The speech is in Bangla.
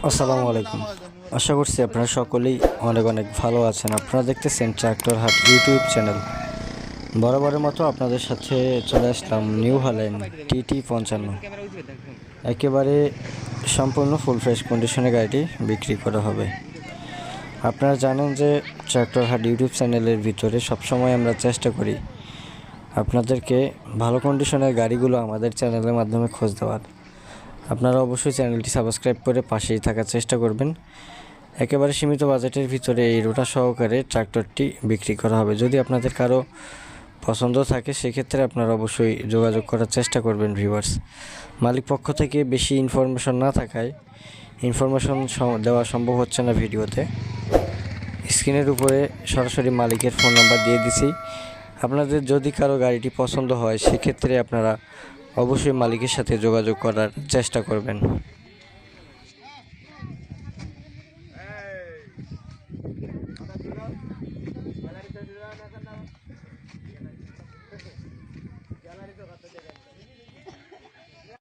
আসসালামু আলাইকুম। আশা করছি আপনারা সকলেই অনেক অনেক ভালো আছেন। আপনারা দেখতেছেন ট্রাক্টর হাট ইউটিউব চ্যানেল। বরাবরের মতো আপনাদের সাথে চলে আসলাম নিউ হল্যান্ড TT55। একেবারে সম্পূর্ণ ফুল ফ্রেশ কন্ডিশনে গাড়িটি বিক্রি করা হবে। আপনারা জানেন যে ট্রাক্টর হাট ইউটিউব চ্যানেলের ভিতরে সবসময় আমরা চেষ্টা করি আপনাদেরকে ভালো কন্ডিশনের গাড়িগুলো আমাদের চ্যানেলের মাধ্যমে খোঁজ দেওয়ার। আপনারা অবশ্যই চ্যানেলটি সাবস্ক্রাইব করে পাশেই থাকার চেষ্টা করবেন। একেবারে সীমিত বাজেটের ভিতরে এই রোটা সহকারে ট্রাক্টরটি বিক্রি করা হবে। যদি আপনাদের কারো পছন্দ থাকে সেক্ষেত্রে আপনারা অবশ্যই যোগাযোগ করার চেষ্টা করবেন ভিউয়ার্স। মালিক পক্ষ থেকে বেশি ইনফরমেশন না থাকায় ইনফরমেশন দেওয়া সম্ভব হচ্ছে না ভিডিওতে। স্ক্রিনের উপরে সরাসরি মালিকের ফোন নাম্বার দিয়ে দিছি। আপনাদের যদি কারো গাড়িটি পছন্দ হয় সেক্ষেত্রে আপনারা অবশ্যই মালিকের সাথে যোগাযোগ করার চেষ্টা করবেন।